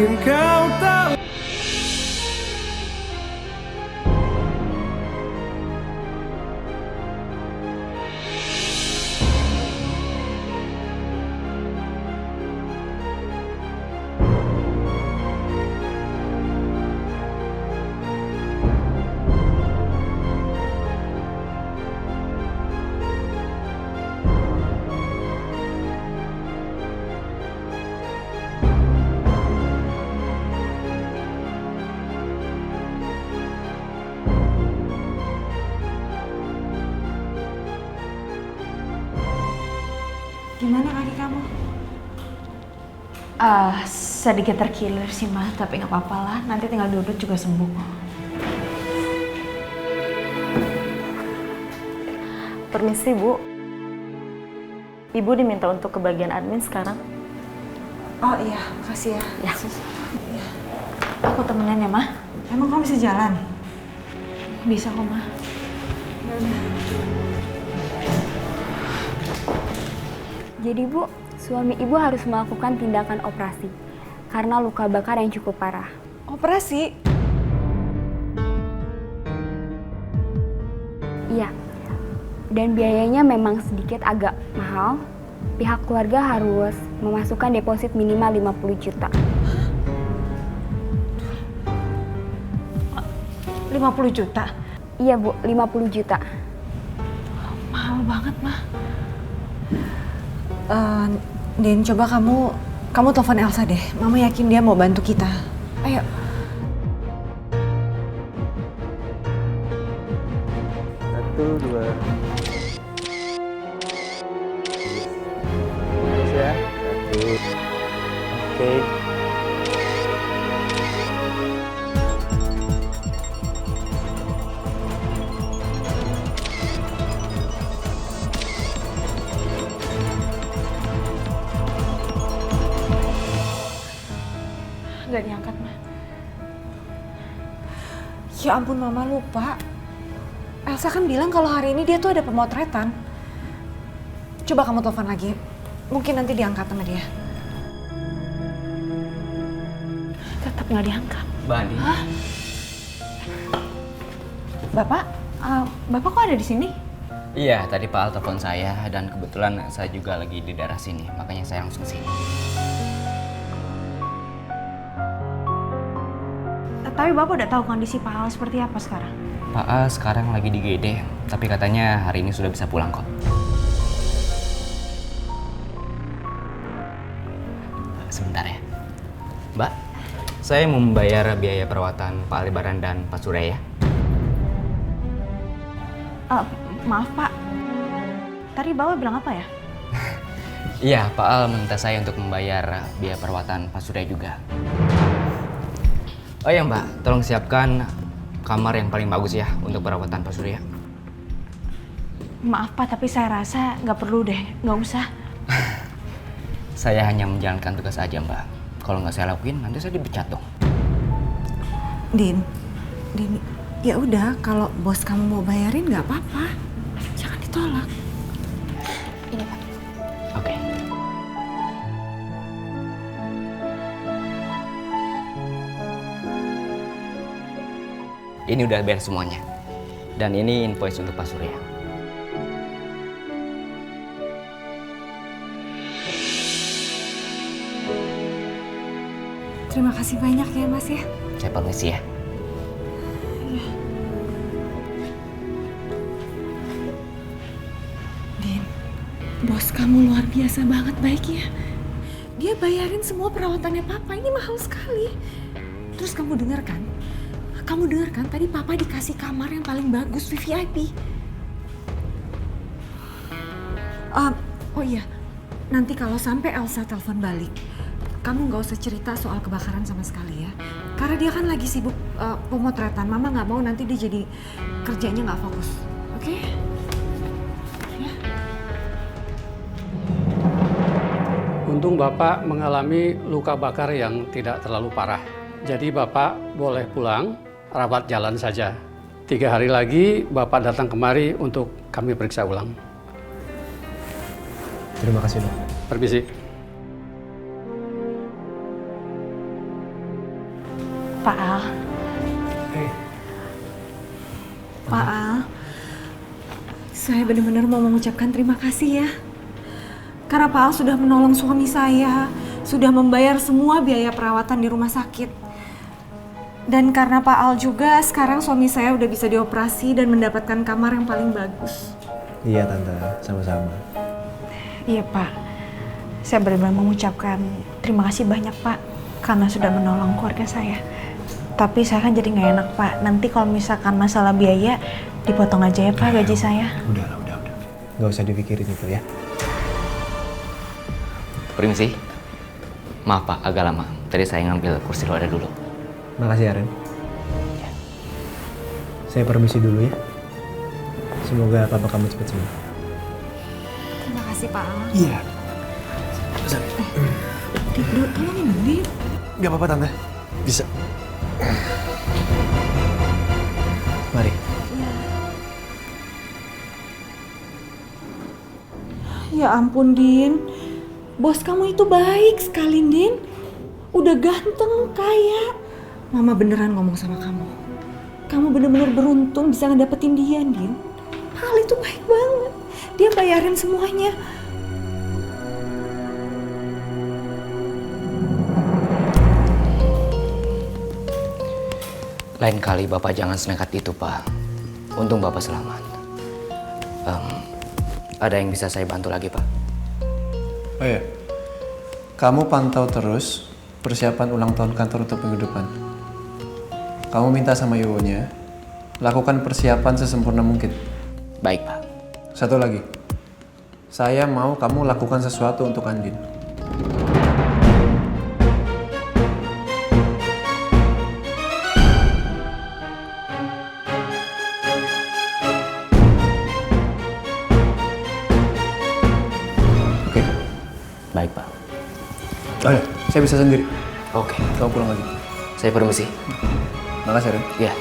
mungkin kau tahu. Gimana kaki kamu? Sedikit terkilir sih Ma, tapi nggak apa-apa lah. Nanti tinggal duduk juga sembuh. Permisi Bu, Ibu diminta untuk ke bagian admin sekarang. Oh iya, makasih ya. Ya. Aku temenin ya Ma. Emang kamu bisa jalan? Bisa kok Ma. Jadi Bu, suami Ibu harus melakukan tindakan operasi karena luka bakar yang cukup parah. Operasi? Iya, dan biayanya memang sedikit agak mahal. Pihak keluarga harus memasukkan deposit minimal 50 juta. 50 juta? Iya Bu, 50 juta. Mahal banget Ma. Din, coba kamu telepon Elsa deh. Mama yakin dia mau bantu kita. Ayo. Satu, dua. Terus ya. Satu. Oke. Nggak diangkat Ma. Ya ampun, Mama lupa. Elsa kan bilang kalau hari ini dia tuh ada pemotretan. Coba kamu telepon lagi. Mungkin nanti diangkat sama dia. Tetap nggak diangkat. Mbak Andi. Hah? Bapak? Bapak kok ada di sini? Iya, tadi Pak Al telepon saya dan kebetulan saya juga lagi di daerah sini, makanya saya langsung sini. Tapi Bapak udah tahu kondisi Pak Al seperti apa sekarang? Pak Al sekarang lagi di GD, tapi katanya hari ini sudah bisa pulang kok. Sebentar ya. Mbak, saya mau membayar biaya perawatan Pak Aldebaran dan Pak Surya ya. Maaf Pak. Tadi Bapak bilang apa ya? Iya, Pak Al minta saya untuk membayar biaya perawatan Pak Surya juga. Oh ya Mbak, tolong siapkan kamar yang paling bagus ya untuk perawatan Pak Surya. Maaf Pak, tapi saya rasa nggak perlu deh, nggak usah. Saya hanya menjalankan tugas aja Mbak. Kalau nggak saya lakuin, nanti saya dipecat dong. Din, ya udah kalau bos kamu mau bayarin nggak apa-apa. Jangan ditolak. Ini Pak. Oke. Ini udah beres semuanya. Dan ini invoice untuk Pak Surya. Terima kasih banyak ya Mas ya. Saya permisi ya. Din, bos kamu luar biasa banget baiknya. Dia bayarin semua perawatannya Papa, ini mahal sekali. Terus kamu dengar kan tadi Papa dikasih kamar yang paling bagus VVIP. Oh iya, nanti kalau sampai Elsa telepon balik, kamu nggak usah cerita soal kebakaran sama sekali ya. Karena dia kan lagi sibuk pemotretan. Mama nggak mau nanti dia jadi kerjanya nggak fokus. Oke? Ya. Untung Bapak mengalami luka bakar yang tidak terlalu parah. Jadi Bapak boleh pulang, rawat jalan saja. 3 hari lagi Bapak datang kemari untuk kami periksa ulang. Terima kasih dok. Permisi. Pak Al. Pak Al, saya benar-benar mau mengucapkan terima kasih ya. Karena Pak Al sudah menolong suami saya, sudah membayar semua biaya perawatan di rumah sakit. Dan karena Pak Al juga, sekarang suami saya udah bisa dioperasi dan mendapatkan kamar yang paling bagus. Iya Tante, sama-sama. Iya Pak, saya benar-benar mengucapkan terima kasih banyak Pak karena sudah menolong keluarga saya. Tapi saya kan jadi nggak enak Pak, nanti kalau misalkan masalah biaya dipotong aja ya Pak gaji saya. Udah. Nggak usah dipikirin itu ya. Permisi. Maaf Pak, agak lama. Tadi saya ngambil kursi roda dulu. Makasih ya Ren. Saya permisi dulu ya. Semoga papa kamu cepat sembuh. Terima kasih Pak Al. Iya. Dik, tolongin Dik. Gak apa-apa Tante. Bisa. Mari. Ya ampun Din, bos kamu itu baik sekali Din. Udah ganteng, kaya. Mama beneran ngomong sama kamu. Kamu bener-bener beruntung bisa ngedapetin dia Din. Hal itu baik banget. Dia bayarin semuanya. Lain kali Bapak jangan senekat itu, Pak. Untung Bapak selamat. Ada yang bisa saya bantu lagi, Pak? Oh iya, kamu pantau terus persiapan ulang tahun kantor untuk minggu depan. Kamu minta sama Yowonya, lakukan persiapan sesempurna mungkin. Baik, Pak. Satu lagi, saya mau kamu lakukan sesuatu untuk Andin. Oke? Baik, Pak. Oh ya, saya bisa sendiri. Oke. Kamu pulang lagi. Saya permisi. Makasih, Ren. Ya.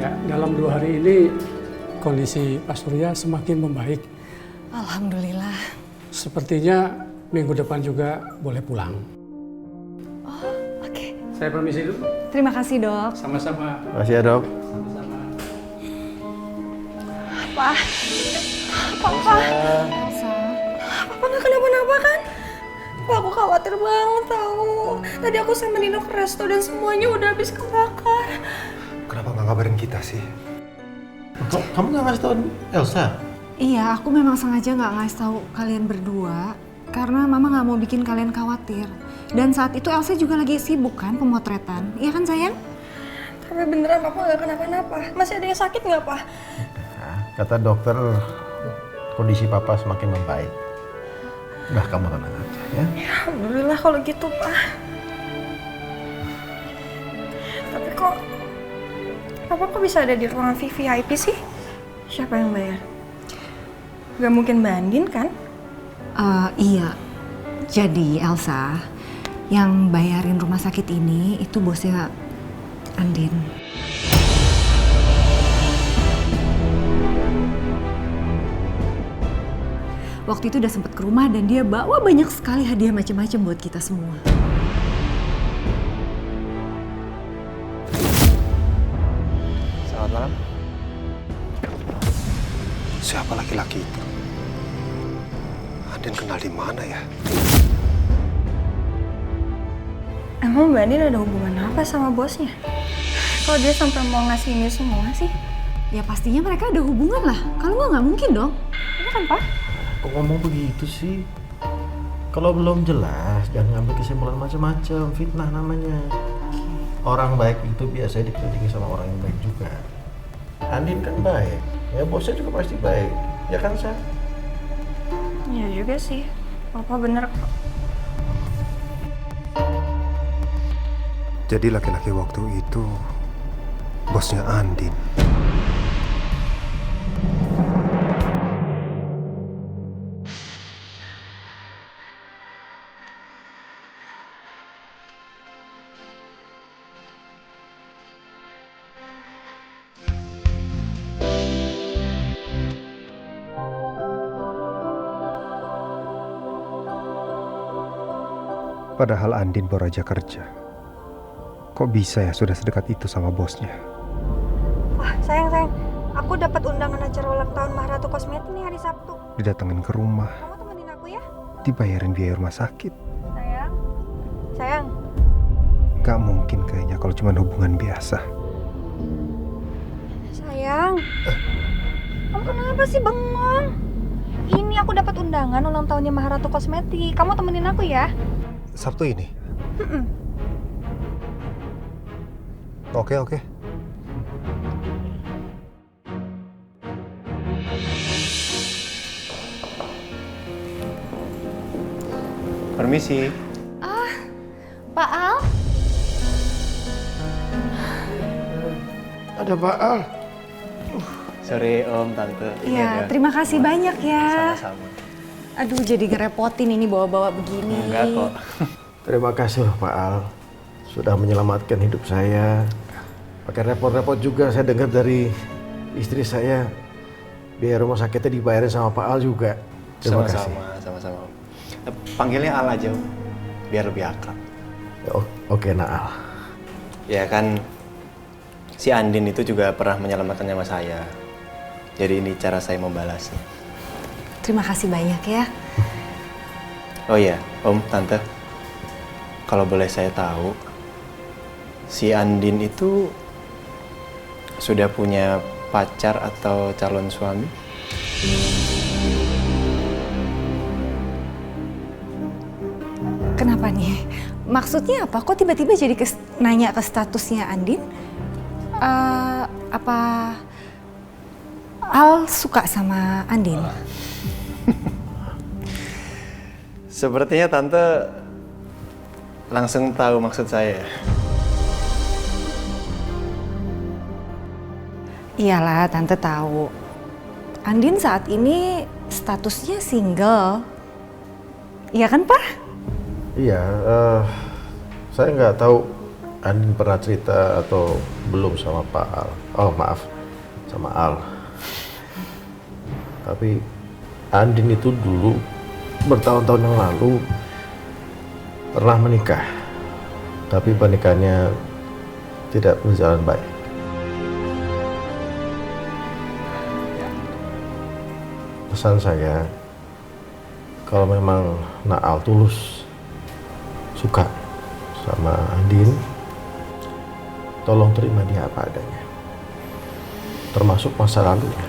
Ya, dalam 2 hari ini kondisi Pak Surya semakin membaik. Alhamdulillah. Sepertinya minggu depan juga boleh pulang. Oke. Saya permisi dulu. Terima kasih dok. Sama-sama. Makasih ya dok. Sama-sama. Papa nggak kenapa-napa kan? Wah, aku khawatir banget tahu. Tadi aku sama Nino ke resto dan semuanya udah habis kebakar. Kenapa nggak ngabarin kita sih? Kamu nggak ngasih tau Elsa? Iya, aku memang sengaja nggak ngasih tahu kalian berdua. Karena mama nggak mau bikin kalian khawatir. Dan saat itu Elsa juga lagi sibuk kan pemotretan. Iya kan sayang? Tapi beneran papa nggak kenapa-napa. Masih ada yang sakit nggak, Pak? Nah, kata dokter, kondisi papa semakin membaik. Udah, kamu tenang aja ya. Ya, alhamdulillah kalau gitu, Pak. Tapi kok papa kok bisa ada di ruangan VIP sih? Siapa yang bayar? Gak mungkin Mbak Andin kan? Iya. Jadi Elsa yang bayarin rumah sakit ini itu bosnya Andin. Waktu itu udah sempet ke rumah dan dia bawa banyak sekali hadiah macam-macam buat kita semua. Selamat malam. Siapa laki-laki itu? Andin kenal di mana ya? Emang Mbak Andin ada hubungan apa sama bosnya? Kalau dia sampai mau ngasih ini semua sih? Ya pastinya mereka ada hubungan lah. Kalau nggak mungkin dong. Iya kan, Pak? Kok ngomong begitu sih? Kalau belum jelas, jangan ngambil kesimpulan macam-macam. Fitnah namanya. Orang baik itu biasanya dikelilingi sama orang yang baik juga. Andin kan baik. Ya bosnya juga pasti baik. Ya kan, Sa? Iya juga sih. Papa bener kok. Jadi laki-laki waktu itu bosnya Andin. Padahal Andin baru aja kerja. Kok bisa ya sudah sedekat itu sama bosnya? Wah, sayang. Aku dapat undangan acara ulang tahun Maharatu Kosmetik nih hari Sabtu. Didatengin ke rumah, Kamu temenin aku ya? dibayarin biaya rumah sakit. Sayang. Gak mungkin kayaknya kalau cuma hubungan biasa. Sayang. Kamu kenapa sih bengong? Ini aku dapat undangan ulang tahunnya Maharatu Kosmetik. Kamu temenin aku ya? Sabtu ini? Oke. Permisi. Pak Al? Ada Pak Al. Sorry Om, Tante. Iya, terima kasih banyak ya. Sama-sama. Aduh, jadi ngerepotin ini bawa-bawa begini. Enggak kok. Terima kasih loh Pak Al. Sudah menyelamatkan hidup saya. Pakai repot-repot juga saya dengar dari istri saya. Biaya rumah sakitnya dibayarin sama Pak Al juga. Terima kasih. Sama-sama. Panggilnya Al aja, Om. Biar lebih akrab. Oke, Al. Ya kan, si Andin itu juga pernah menyelamatkan nyawa saya. Jadi ini cara saya membalasnya. Terima kasih banyak ya. Oh iya, Om, Tante. Kalau boleh saya tahu, si Andin itu sudah punya pacar atau calon suami? Kenapa nih? Maksudnya apa? Kok tiba-tiba jadi nanya ke statusnya Andin? Apa Al suka sama Andin? Sepertinya Tante langsung tahu maksud saya. Iyalah, Tante tahu. Andin saat ini statusnya single. Iya kan, Pak? Iya, saya nggak tahu Andin pernah cerita atau belum sama Pak Al. Oh maaf, sama Al. Tapi Andin itu dulu bertahun-tahun yang lalu pernah menikah. Tapi pernikahannya tidak berjalan baik. Pesan saya, kalau memang Naal tulus suka sama Andin, tolong terima dia apa adanya, termasuk masa lalunya.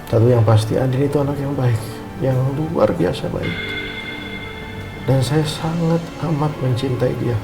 Satu yang pasti, Andin itu anak yang baik, yang luar biasa baik. Dan saya sangat amat mencintai dia.